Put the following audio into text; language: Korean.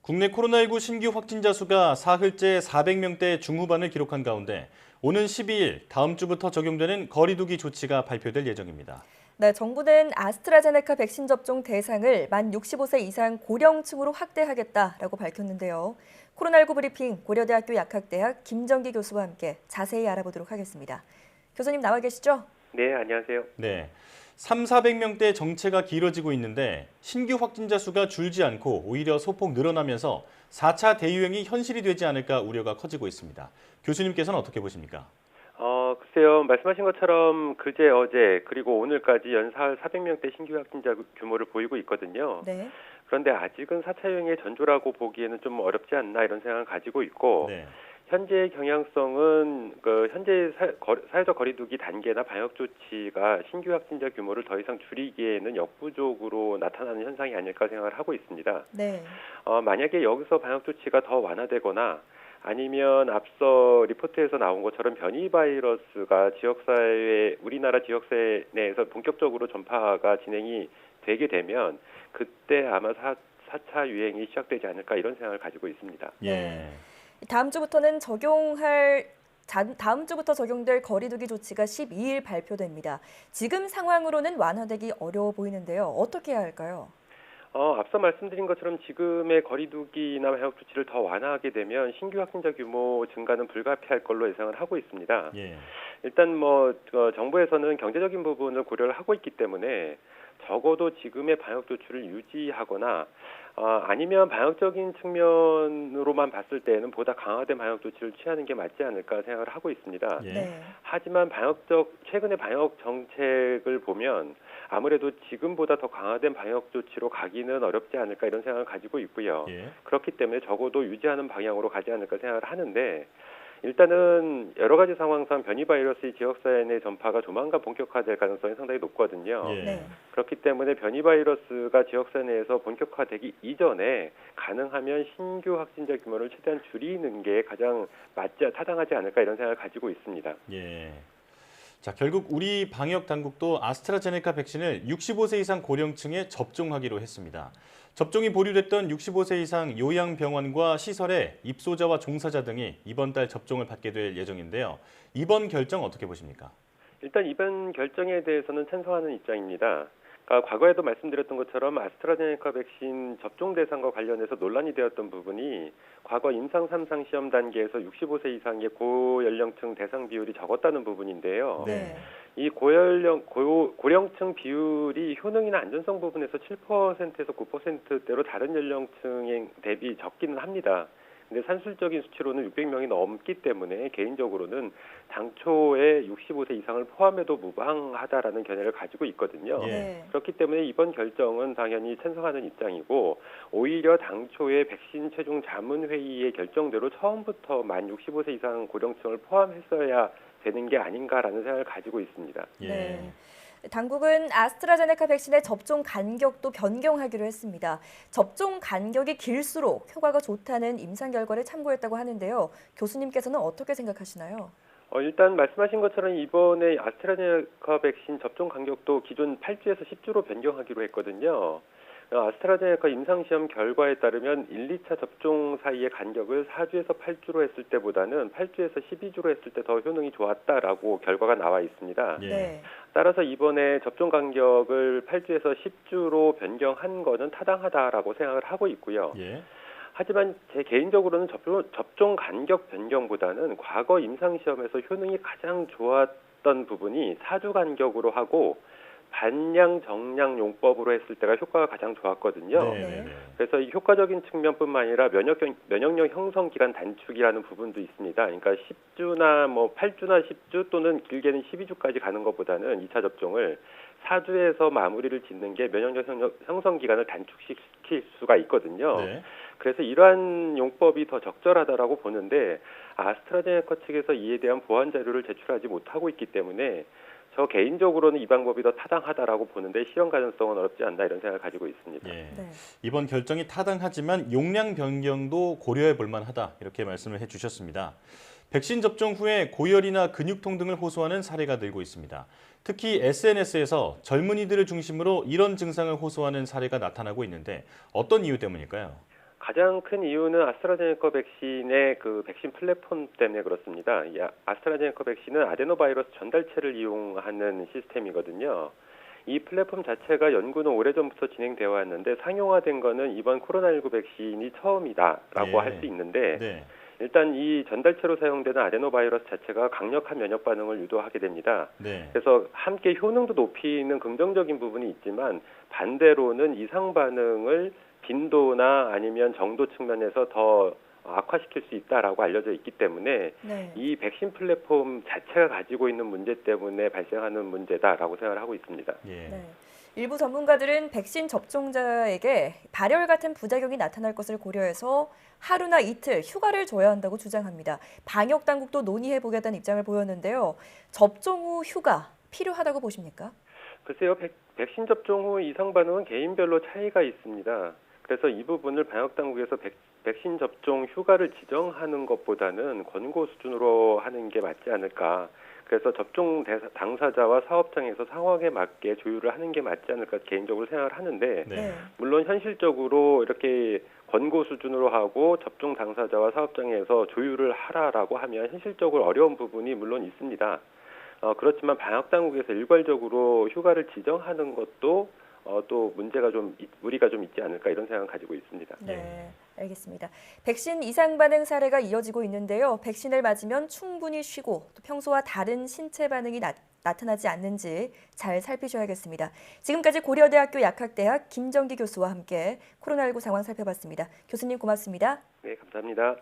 국내 코로나19 신규 확진자 수가 사흘째 400명대 중후반을 기록한 가운데 오는 12일 다음 주부터 적용되는 거리두기 조치가 발표될 예정입니다. 네, 정부는 아스트라제네카 백신 접종 대상을 만 65세 이상 고령층으로 확대하겠다라고 밝혔는데요. 코로나19 브리핑 고려대학교 약학대학 김정기 교수와 함께 자세히 알아보도록 하겠습니다. 교수님 나와 계시죠? 네, 안녕하세요. 네, 400명대 정체가 길어지고 있는데 신규 확진자 수가 줄지 않고 오히려 소폭 늘어나면서 4차 대유행이 현실이 되지 않을까 우려가 커지고 있습니다. 교수님께서는 어떻게 보십니까? 글쎄요. 말씀하신 것처럼 그제, 어제, 그리고 오늘까지 연사흘 400명대 신규 확진자 규모를 보이고 있거든요. 네. 그런데 아직은 4차 유행의 전조라고 보기에는 좀 어렵지 않나 이런 생각을 가지고 있고 네. 현재의 경향성은 현재 사회적 거리두기 단계나 방역 조치가 신규 확진자 규모를 더 이상 줄이기에는 역부족으로 나타나는 현상이 아닐까 생각을 하고 있습니다. 네. 만약에 여기서 방역 조치가 더 완화되거나 아니면 앞서 리포트에서 나온 것처럼 변이 바이러스가 우리나라 지역사회 내에서 본격적으로 전파가 진행이 되게 되면 그때 아마 4차 유행이 시작되지 않을까 이런 생각을 가지고 있습니다. 예. 다음 주부터 적용될 거리두기 조치가 12일 발표됩니다. 지금 상황으로는 완화되기 어려워 보이는데요. 어떻게 해야 할까요? 앞서 말씀드린 것처럼 지금의 거리두기나 방역 조치를 더 완화하게 되면 신규 확진자 규모 증가는 불가피할 걸로 예상을 하고 있습니다. 예. 일단 정부에서는 경제적인 부분을 고려를 하고 있기 때문에 적어도 지금의 방역 조치를 유지하거나 아니면 방역적인 측면으로만 봤을 때에는 보다 강화된 방역 조치를 취하는 게 맞지 않을까 생각을 하고 있습니다. 예. 네. 하지만 최근의 방역 정책을 보면 아무래도 지금보다 더 강화된 방역 조치로 가기는 어렵지 않을까 이런 생각을 가지고 있고요. 예. 그렇기 때문에 적어도 유지하는 방향으로 가지 않을까 생각을 하는데 일단은 여러 가지 상황상 변이 바이러스의 지역사회 내 전파가 조만간 본격화될 가능성이 상당히 높거든요. 예. 네. 그렇기 때문에 변이 바이러스가 지역사회 내에서 본격화되기 이전에 가능하면 신규 확진자 규모를 최대한 줄이는 게 가장 타당하지 않을까 이런 생각을 가지고 있습니다. 예. 자, 결국 우리 방역 당국도 아스트라제네카 백신을 65세 이상 고령층에 접종하기로 했습니다. 접종이 보류됐던 65세 이상 요양병원과 시설의 입소자와 종사자 등이 이번 달 접종을 받게 될 예정인데요. 이번 결정 어떻게 보십니까? 일단 이번 결정에 대해서는 찬성하는 입장입니다. 과거에도 말씀드렸던 것처럼 아스트라제네카 백신 접종 대상과 관련해서 논란이 되었던 부분이 과거 임상 3상 시험 단계에서 65세 이상의 고연령층 대상 비율이 적었다는 부분인데요. 네. 이 고령층 비율이 효능이나 안전성 부분에서 7%에서 9%대로 다른 연령층에 대비 적기는 합니다. 근데 산술적인 수치로는 600명이 넘기 때문에 개인적으로는 당초에 65세 이상을 포함해도 무방하다라는 견해를 가지고 있거든요. 예. 네. 그렇기 때문에 이번 결정은 당연히 찬성하는 입장이고 오히려 당초에 백신 최종 자문회의의 결정대로 처음부터 만 65세 이상 고령층을 포함했어야 되는 게 아닌가라는 생각을 가지고 있습니다. 예. 네. 당국은 아스트라제네카 백신의 접종 간격도 변경하기로 했습니다. 접종 간격이 길수록 효과가 좋다는 임상 결과를 참고했다고 하는데요. 교수님께서는 어떻게 생각하시나요? 일단 말씀하신 것처럼 이번에 아스트라제네카 백신 접종 간격도 기존 8주에서 10주로 변경하기로 했거든요. 아스트라제네카 임상시험 결과에 따르면 1, 2차 접종 사이의 간격을 4주에서 8주로 했을 때보다는 8주에서 12주로 했을 때 더 효능이 좋았다라고 결과가 나와 있습니다. 예. 네. 따라서 이번에 접종 간격을 8주에서 10주로 변경한 것은 타당하다라고 생각을 하고 있고요. 예. 하지만 제 개인적으로는 접종 간격 변경보다는 과거 임상시험에서 효능이 가장 좋았던 부분이 4주 간격으로 하고 반량 정량 용법으로 했을 때가 효과가 가장 좋았거든요. 네. 그래서 이 효과적인 측면뿐만 아니라 면역력 형성 기간 단축이라는 부분도 있습니다. 그러니까 10주나 8주나 10주 또는 길게는 12주까지 가는 것보다는 2차 접종을 4주에서 마무리를 짓는 게 면역력 형성 기간을 단축시킬 수가 있거든요. 네. 그래서 이러한 용법이 더 적절하다라고 보는데 아스트라제네카 측에서 이에 대한 보완 자료를 제출하지 못하고 있기 때문에 저 개인적으로는 이 방법이 더 타당하다라고 보는데 실현 가능성은 어렵지 않나 이런 생각을 가지고 있습니다. 예. 네. 이번 결정이 타당하지만 용량 변경도 고려해 볼 만하다 이렇게 말씀을 해주셨습니다. 백신 접종 후에 고열이나 근육통 등을 호소하는 사례가 늘고 있습니다. 특히 SNS에서 젊은이들을 중심으로 이런 증상을 호소하는 사례가 나타나고 있는데 어떤 이유 때문일까요? 가장 큰 이유는 아스트라제네카 백신의 그 백신 플랫폼 때문에 그렇습니다. 이 아스트라제네카 백신은 아데노바이러스 전달체를 이용하는 시스템이거든요. 이 플랫폼 자체가 연구는 오래전부터 진행되어 왔는데 상용화된 거는 이번 코로나19 백신이 처음이다라고 예. 할 수 있는데 네. 일단 이 전달체로 사용되는 아데노바이러스 자체가 강력한 면역 반응을 유도하게 됩니다. 네. 그래서 함께 효능도 높이는 긍정적인 부분이 있지만 반대로는 이상 반응을 빈도나 아니면 정도 측면에서 더 악화시킬 수 있다라고 알려져 있기 때문에 네. 이 백신 플랫폼 자체가 가지고 있는 문제 때문에 발생하는 문제다라고 생각을 하고 있습니다. 예. 네. 일부 전문가들은 백신 접종자에게 발열 같은 부작용이 나타날 것을 고려해서 하루나 이틀 휴가를 줘야 한다고 주장합니다. 방역 당국도 논의해보겠다는 입장을 보였는데요. 접종 후 휴가 필요하다고 보십니까? 글쎄요, 백신 접종 후 이상 반응은 개인별로 차이가 있습니다. 그래서 이 부분을 방역 당국에서 백신 접종 휴가를 지정하는 것보다는 권고 수준으로 하는 게 맞지 않을까. 그래서 접종 당사자와 사업장에서 상황에 맞게 조율을 하는 게 맞지 않을까 개인적으로 생각을 하는데 네. 물론 현실적으로 이렇게 권고 수준으로 하고 접종 당사자와 사업장에서 조율을 하라라고 하면 현실적으로 어려운 부분이 물론 있습니다. 그렇지만 방역 당국에서 일괄적으로 휴가를 지정하는 것도 또 문제가 좀 무리가 좀 있지 않을까 이런 생각을 가지고 있습니다. 네, 알겠습니다. 백신 이상 반응 사례가 이어지고 있는데요. 백신을 맞으면 충분히 쉬고 또 평소와 다른 신체 반응이 나타나지 않는지 잘 살피셔야겠습니다. 지금까지 고려대학교 약학대학 김정기 교수와 함께 코로나19 상황 살펴봤습니다. 교수님 고맙습니다. 네, 감사합니다.